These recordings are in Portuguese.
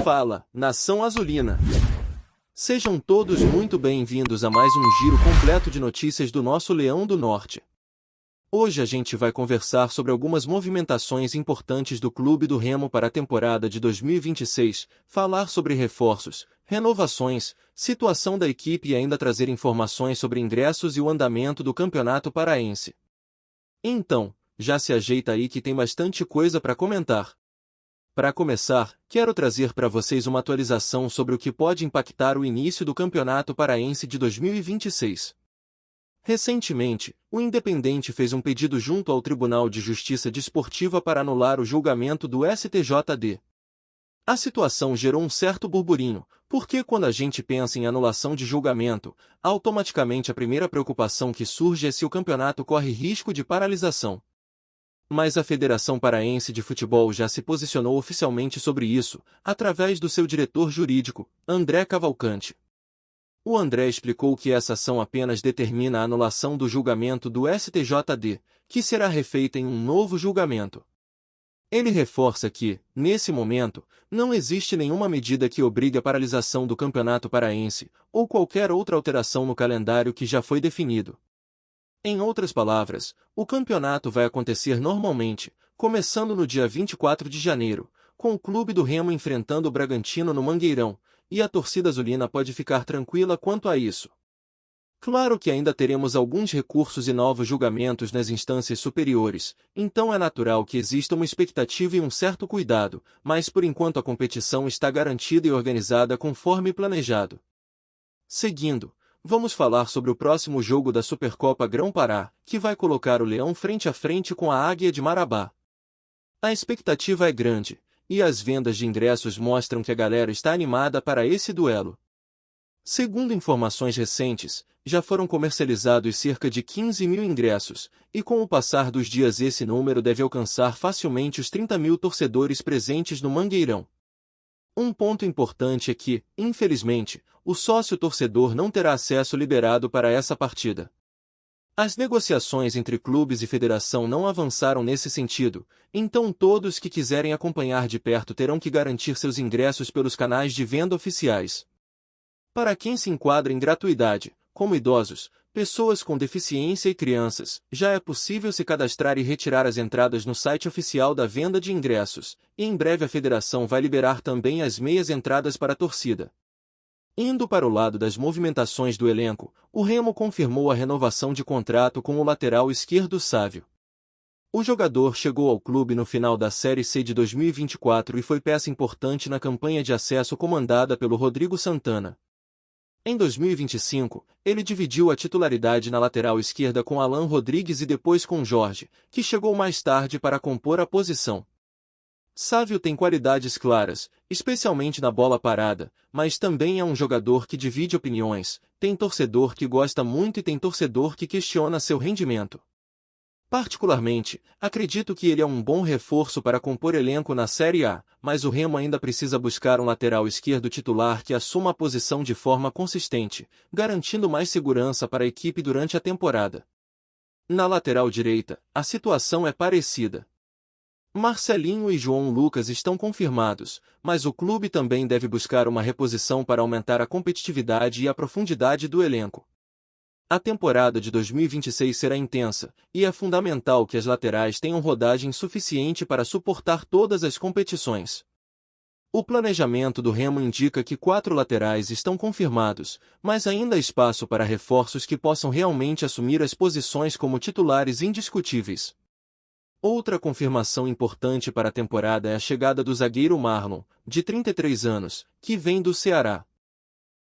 Fala, Nação Azulina! Sejam todos muito bem-vindos a mais um giro completo de notícias do nosso Leão do Norte. Hoje a gente vai conversar sobre algumas movimentações importantes do Clube do Remo para a temporada de 2026, falar sobre reforços, renovações, situação da equipe e ainda trazer informações sobre ingressos e o andamento do Campeonato Paraense. Então, já se ajeita aí que tem bastante coisa para comentar. Para começar, quero trazer para vocês uma atualização sobre o que pode impactar o início do Campeonato Paraense de 2026. Recentemente, o Independente fez um pedido junto ao Tribunal de Justiça Desportiva para anular o julgamento do STJD. A situação gerou um certo burburinho, porque quando a gente pensa em anulação de julgamento, automaticamente a primeira preocupação que surge é se o campeonato corre risco de paralisação. Mas a Federação Paraense de Futebol já se posicionou oficialmente sobre isso, através do seu diretor jurídico, André Cavalcante. O André explicou que essa ação apenas determina a anulação do julgamento do STJD, que será refeita em um novo julgamento. Ele reforça que, nesse momento, não existe nenhuma medida que obrigue a paralisação do Campeonato Paraense, ou qualquer outra alteração no calendário que já foi definido. Em outras palavras, o campeonato vai acontecer normalmente, começando no dia 24 de janeiro, com o Clube do Remo enfrentando o Bragantino no Mangueirão, e a torcida azulina pode ficar tranquila quanto a isso. Claro que ainda teremos alguns recursos e novos julgamentos nas instâncias superiores, então é natural que exista uma expectativa e um certo cuidado, mas por enquanto a competição está garantida e organizada conforme planejado. Seguindo, vamos falar sobre o próximo jogo da Supercopa Grão-Pará, que vai colocar o Leão frente a frente com a Águia de Marabá. A expectativa é grande, e as vendas de ingressos mostram que a galera está animada para esse duelo. Segundo informações recentes, já foram comercializados cerca de 15 mil ingressos, e com o passar dos dias esse número deve alcançar facilmente os 30 mil torcedores presentes no Mangueirão. Um ponto importante é que, infelizmente, o sócio-torcedor não terá acesso liberado para essa partida. As negociações entre clubes e federação não avançaram nesse sentido, então todos que quiserem acompanhar de perto terão que garantir seus ingressos pelos canais de venda oficiais. Para quem se enquadra em gratuidade, como idosos, pessoas com deficiência e crianças, já é possível se cadastrar e retirar as entradas no site oficial da venda de ingressos, e em breve a federação vai liberar também as meias entradas para a torcida. Indo para o lado das movimentações do elenco, o Remo confirmou a renovação de contrato com o lateral esquerdo Sávio. O jogador chegou ao clube no final da Série C de 2024 e foi peça importante na campanha de acesso comandada pelo Rodrigo Santana. Em 2025, ele dividiu a titularidade na lateral esquerda com Alan Rodrigues e depois com Jorge, que chegou mais tarde para compor a posição. Sávio tem qualidades claras, especialmente na bola parada, mas também é um jogador que divide opiniões, tem torcedor que gosta muito e tem torcedor que questiona seu rendimento. Particularmente, acredito que ele é um bom reforço para compor elenco na Série A, mas o Remo ainda precisa buscar um lateral esquerdo titular que assuma a posição de forma consistente, garantindo mais segurança para a equipe durante a temporada. Na lateral direita, a situação é parecida. Marcelinho e João Lucas estão confirmados, mas o clube também deve buscar uma reposição para aumentar a competitividade e a profundidade do elenco. A temporada de 2026 será intensa, e é fundamental que as laterais tenham rodagem suficiente para suportar todas as competições. O planejamento do Remo indica que 4 laterais estão confirmados, mas ainda há espaço para reforços que possam realmente assumir as posições como titulares indiscutíveis. Outra confirmação importante para a temporada é a chegada do zagueiro Marlon, de 33 anos, que vem do Ceará.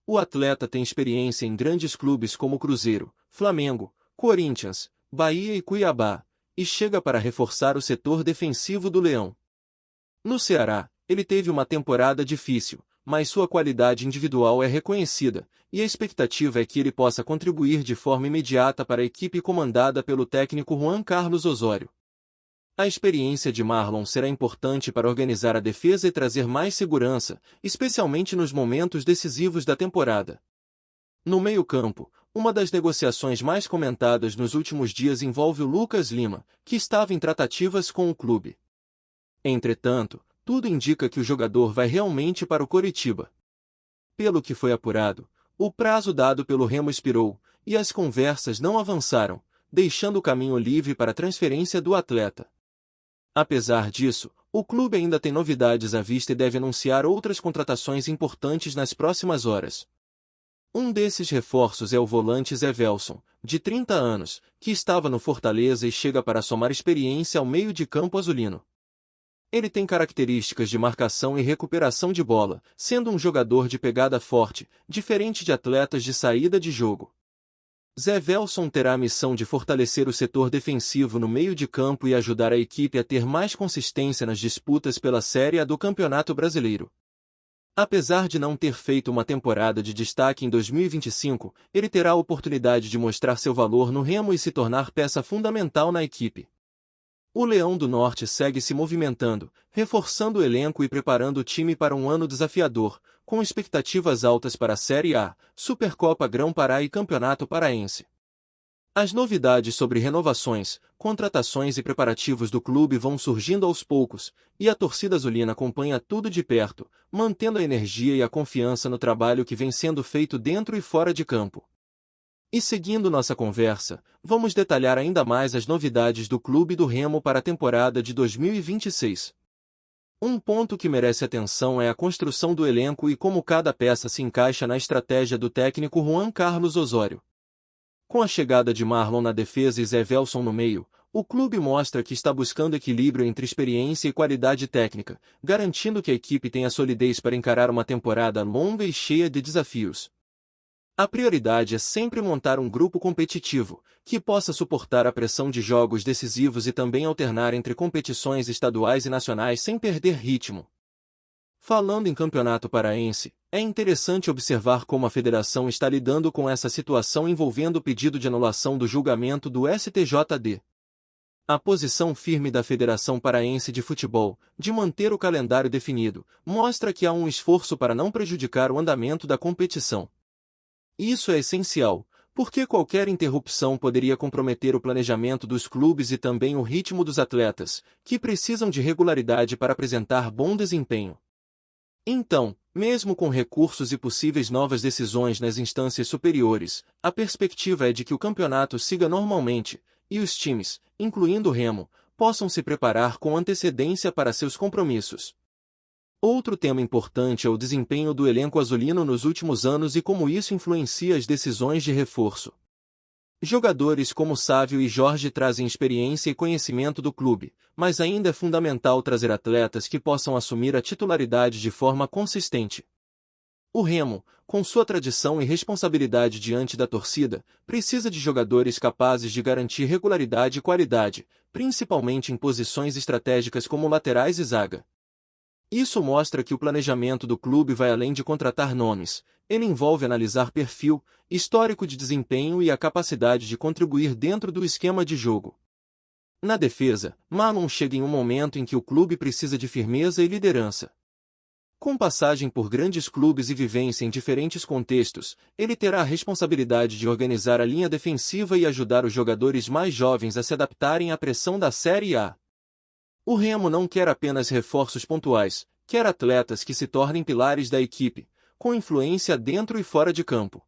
O atleta tem experiência em grandes clubes como Cruzeiro, Flamengo, Corinthians, Bahia e Cuiabá, e chega para reforçar o setor defensivo do Leão. No Ceará, ele teve uma temporada difícil, mas sua qualidade individual é reconhecida, e a expectativa é que ele possa contribuir de forma imediata para a equipe comandada pelo técnico Juan Carlos Osório. A experiência de Marlon será importante para organizar a defesa e trazer mais segurança, especialmente nos momentos decisivos da temporada. No meio-campo, uma das negociações mais comentadas nos últimos dias envolve o Lucas Lima, que estava em tratativas com o clube. Entretanto, tudo indica que o jogador vai realmente para o Coritiba. Pelo que foi apurado, o prazo dado pelo Remo expirou, e as conversas não avançaram, deixando o caminho livre para a transferência do atleta. Apesar disso, o clube ainda tem novidades à vista e deve anunciar outras contratações importantes nas próximas horas. Um desses reforços é o volante Zé Welson, de 30 anos, que estava no Fortaleza e chega para somar experiência ao meio de campo azulino. Ele tem características de marcação e recuperação de bola, sendo um jogador de pegada forte, diferente de atletas de saída de jogo. Zé Welson terá a missão de fortalecer o setor defensivo no meio de campo e ajudar a equipe a ter mais consistência nas disputas pela Série A do Campeonato Brasileiro. Apesar de não ter feito uma temporada de destaque em 2025, ele terá a oportunidade de mostrar seu valor no Remo e se tornar peça fundamental na equipe. O Leão do Norte segue se movimentando, reforçando o elenco e preparando o time para um ano desafiador, com expectativas altas para a Série A, Supercopa Grão-Pará e Campeonato Paraense. As novidades sobre renovações, contratações e preparativos do clube vão surgindo aos poucos, e a torcida azulina acompanha tudo de perto, mantendo a energia e a confiança no trabalho que vem sendo feito dentro e fora de campo. E seguindo nossa conversa, vamos detalhar ainda mais as novidades do clube do Remo para a temporada de 2026. Um ponto que merece atenção é a construção do elenco e como cada peça se encaixa na estratégia do técnico Juan Carlos Osório. Com a chegada de Marlon na defesa e Zé Welson no meio, o clube mostra que está buscando equilíbrio entre experiência e qualidade técnica, garantindo que a equipe tenha solidez para encarar uma temporada longa e cheia de desafios. A prioridade é sempre montar um grupo competitivo, que possa suportar a pressão de jogos decisivos e também alternar entre competições estaduais e nacionais sem perder ritmo. Falando em Campeonato Paraense, é interessante observar como a federação está lidando com essa situação envolvendo o pedido de anulação do julgamento do STJD. A posição firme da Federação Paraense de Futebol, de manter o calendário definido, mostra que há um esforço para não prejudicar o andamento da competição. Isso é essencial, porque qualquer interrupção poderia comprometer o planejamento dos clubes e também o ritmo dos atletas, que precisam de regularidade para apresentar bom desempenho. Então, mesmo com recursos e possíveis novas decisões nas instâncias superiores, a perspectiva é de que o campeonato siga normalmente, e os times, incluindo o Remo, possam se preparar com antecedência para seus compromissos. Outro tema importante é o desempenho do elenco azulino nos últimos anos e como isso influencia as decisões de reforço. Jogadores como Sávio e Jorge trazem experiência e conhecimento do clube, mas ainda é fundamental trazer atletas que possam assumir a titularidade de forma consistente. O Remo, com sua tradição e responsabilidade diante da torcida, precisa de jogadores capazes de garantir regularidade e qualidade, principalmente em posições estratégicas como laterais e zaga. Isso mostra que o planejamento do clube vai além de contratar nomes, ele envolve analisar perfil, histórico de desempenho e a capacidade de contribuir dentro do esquema de jogo. Na defesa, Marlon chega em um momento em que o clube precisa de firmeza e liderança. Com passagem por grandes clubes e vivência em diferentes contextos, ele terá a responsabilidade de organizar a linha defensiva e ajudar os jogadores mais jovens a se adaptarem à pressão da Série A. O Remo não quer apenas reforços pontuais, quer atletas que se tornem pilares da equipe, com influência dentro e fora de campo.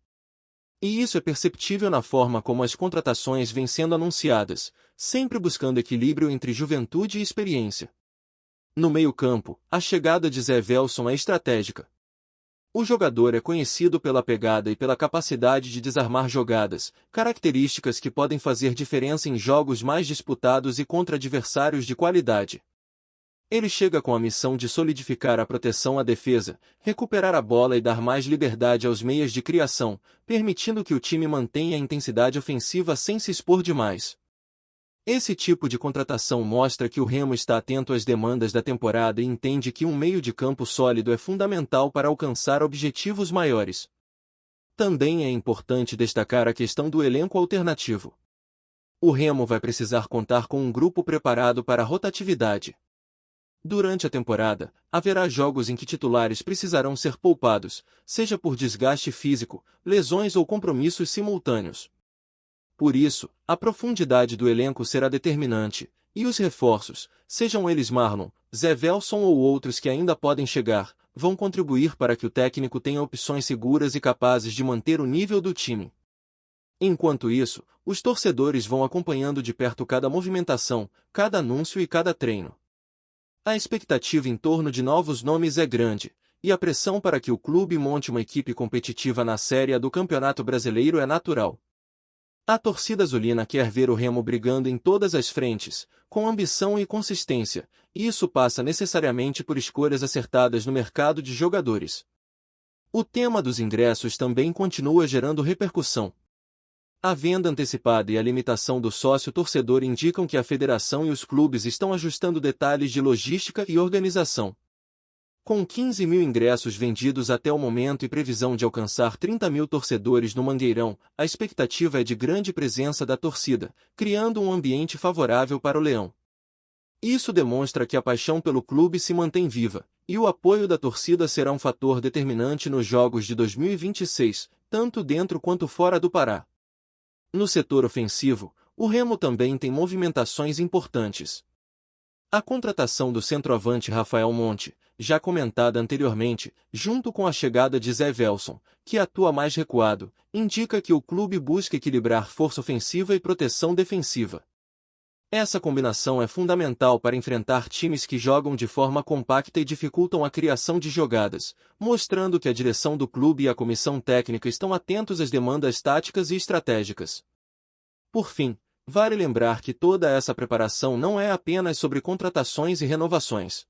E isso é perceptível na forma como as contratações vêm sendo anunciadas, sempre buscando equilíbrio entre juventude e experiência. No meio-campo, a chegada de Zé Welson é estratégica. O jogador é conhecido pela pegada e pela capacidade de desarmar jogadas, características que podem fazer diferença em jogos mais disputados e contra adversários de qualidade. Ele chega com a missão de solidificar a proteção à defesa, recuperar a bola e dar mais liberdade aos meias de criação, permitindo que o time mantenha a intensidade ofensiva sem se expor demais. Esse tipo de contratação mostra que o Remo está atento às demandas da temporada e entende que um meio de campo sólido é fundamental para alcançar objetivos maiores. Também é importante destacar a questão do elenco alternativo. O Remo vai precisar contar com um grupo preparado para a rotatividade. Durante a temporada, haverá jogos em que titulares precisarão ser poupados, seja por desgaste físico, lesões ou compromissos simultâneos. Por isso, a profundidade do elenco será determinante, E os reforços, sejam eles Marlon, Zé Welson ou outros que ainda podem chegar, vão contribuir para que o técnico tenha opções seguras e capazes de manter o nível do time. Enquanto isso, os torcedores vão acompanhando de perto cada movimentação, cada anúncio e cada treino. A expectativa em torno de novos nomes é grande, e a pressão para que o clube monte uma equipe competitiva na Série A do Campeonato Brasileiro é natural. A torcida azulina quer ver o Remo brigando em todas as frentes, com ambição e consistência, e isso passa necessariamente por escolhas acertadas no mercado de jogadores. O tema dos ingressos também continua gerando repercussão. A venda antecipada e a limitação do sócio-torcedor indicam que a federação e os clubes estão ajustando detalhes de logística e organização. Com 15 mil ingressos vendidos até o momento e previsão de alcançar 30 mil torcedores no Mangueirão, a expectativa é de grande presença da torcida, criando um ambiente favorável para o Leão. Isso demonstra que a paixão pelo clube se mantém viva, e o apoio da torcida será um fator determinante nos Jogos de 2026, tanto dentro quanto fora do Pará. No setor ofensivo, o Remo também tem movimentações importantes. A contratação do centroavante Rafael Monte, já comentada anteriormente, junto com a chegada de Zé Welson, que atua mais recuado, indica que o clube busca equilibrar força ofensiva e proteção defensiva. Essa combinação é fundamental para enfrentar times que jogam de forma compacta e dificultam a criação de jogadas, mostrando que a direção do clube e a comissão técnica estão atentos às demandas táticas e estratégicas. Por fim, vale lembrar que toda essa preparação não é apenas sobre contratações e renovações.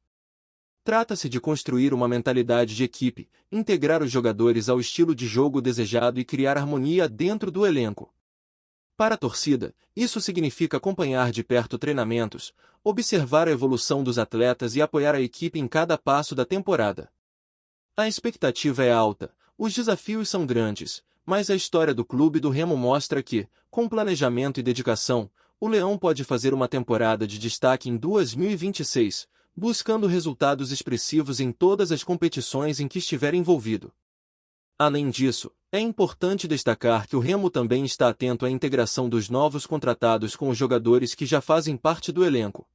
Trata-se de construir uma mentalidade de equipe, integrar os jogadores ao estilo de jogo desejado e criar harmonia dentro do elenco. Para a torcida, isso significa acompanhar de perto treinamentos, observar a evolução dos atletas e apoiar a equipe em cada passo da temporada. A expectativa é alta, os desafios são grandes, mas a história do clube do Remo mostra que, com planejamento e dedicação, o Leão pode fazer uma temporada de destaque em 2026, buscando resultados expressivos em todas as competições em que estiver envolvido. Além disso, é importante destacar que o Remo também está atento à integração dos novos contratados com os jogadores que já fazem parte do elenco.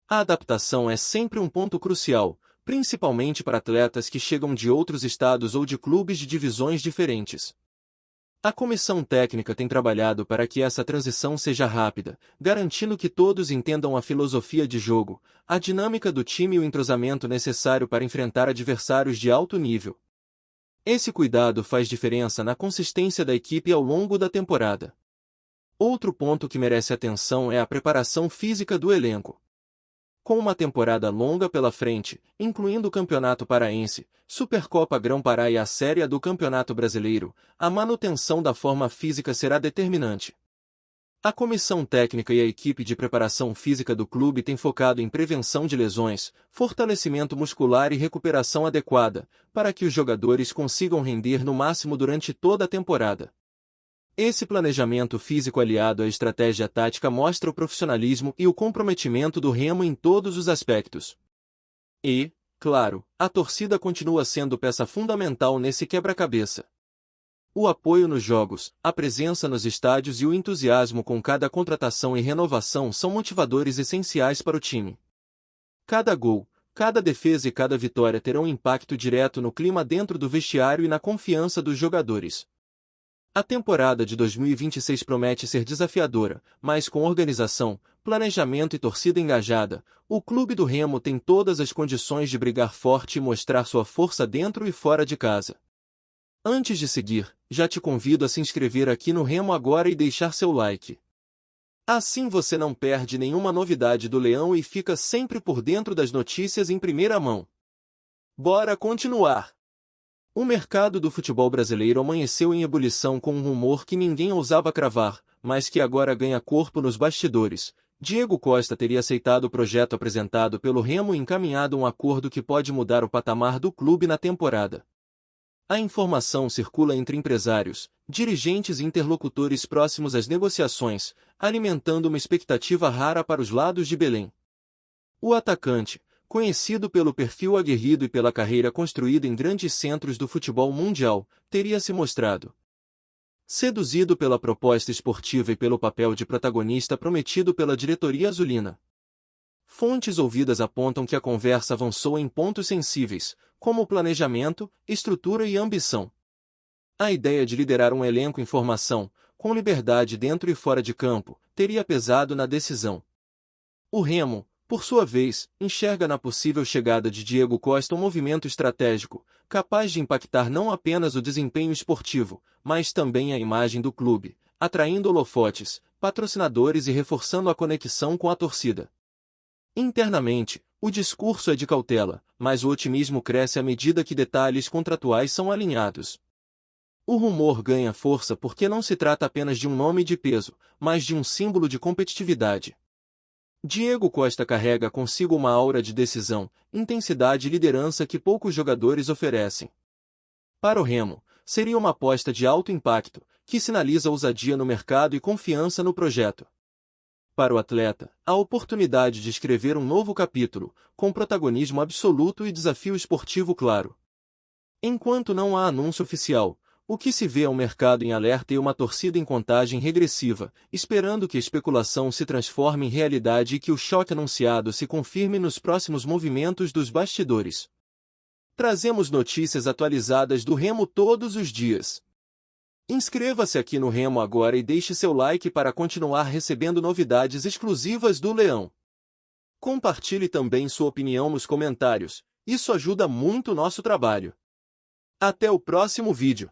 A adaptação é sempre um ponto crucial, principalmente para atletas que chegam de outros estados ou de clubes de divisões diferentes. A comissão técnica tem trabalhado para que essa transição seja rápida, garantindo que todos entendam a filosofia de jogo, a dinâmica do time e o entrosamento necessário para enfrentar adversários de alto nível. Esse cuidado faz diferença na consistência da equipe ao longo da temporada. Outro ponto que merece atenção é a preparação física do elenco. Com uma temporada longa pela frente, incluindo o Campeonato Paraense, Supercopa Grão-Pará e a Série A do Campeonato Brasileiro, a manutenção da forma física será determinante. A comissão técnica e a equipe de preparação física do clube têm focado em prevenção de lesões, fortalecimento muscular e recuperação adequada, para que os jogadores consigam render no máximo durante toda a temporada. Esse planejamento físico aliado à estratégia tática mostra o profissionalismo e o comprometimento do Remo em todos os aspectos. E, claro, a torcida continua sendo peça fundamental nesse quebra-cabeça. O apoio nos jogos, a presença nos estádios e o entusiasmo com cada contratação e renovação são motivadores essenciais para o time. Cada gol, cada defesa e cada vitória terão impacto direto no clima dentro do vestiário e na confiança dos jogadores. A temporada de 2026 promete ser desafiadora, mas com organização, planejamento e torcida engajada, o clube do Remo tem todas as condições de brigar forte e mostrar sua força dentro e fora de casa. Antes de seguir, já te convido a se inscrever aqui no Remo agora e deixar seu like. Assim você não perde nenhuma novidade do Leão e fica sempre por dentro das notícias em primeira mão. Bora continuar! O mercado do futebol brasileiro amanheceu em ebulição com um rumor que ninguém ousava cravar, mas que agora ganha corpo nos bastidores. Diego Costa teria aceitado o projeto apresentado pelo Remo e encaminhado um acordo que pode mudar o patamar do clube na temporada. A informação circula entre empresários, dirigentes e interlocutores próximos às negociações, alimentando uma expectativa rara para os lados de Belém. O atacante, conhecido pelo perfil aguerrido e pela carreira construída em grandes centros do futebol mundial, teria se mostrado seduzido pela proposta esportiva e pelo papel de protagonista prometido pela diretoria azulina. Fontes ouvidas apontam que a conversa avançou em pontos sensíveis, como planejamento, estrutura e ambição. A ideia de liderar um elenco em formação, com liberdade dentro e fora de campo, teria pesado na decisão. O Remo, por sua vez, enxerga na possível chegada de Diego Costa um movimento estratégico, capaz de impactar não apenas o desempenho esportivo, mas também a imagem do clube, atraindo holofotes, patrocinadores e reforçando a conexão com a torcida. Internamente, o discurso é de cautela, mas o otimismo cresce à medida que detalhes contratuais são alinhados. O rumor ganha força porque não se trata apenas de um nome de peso, mas de um símbolo de competitividade. Diego Costa carrega consigo uma aura de decisão, intensidade e liderança que poucos jogadores oferecem. Para o Remo, seria uma aposta de alto impacto, que sinaliza ousadia no mercado e confiança no projeto. Para o atleta, a oportunidade de escrever um novo capítulo, com protagonismo absoluto e desafio esportivo claro. Enquanto não há anúncio oficial, o que se vê é um mercado em alerta e uma torcida em contagem regressiva, esperando que a especulação se transforme em realidade e que o choque anunciado se confirme nos próximos movimentos dos bastidores. Trazemos notícias atualizadas do Remo todos os dias. Inscreva-se aqui no Remo agora e deixe seu like para continuar recebendo novidades exclusivas do Leão. Compartilhe também sua opinião nos comentários, isso ajuda muito o nosso trabalho. Até o próximo vídeo.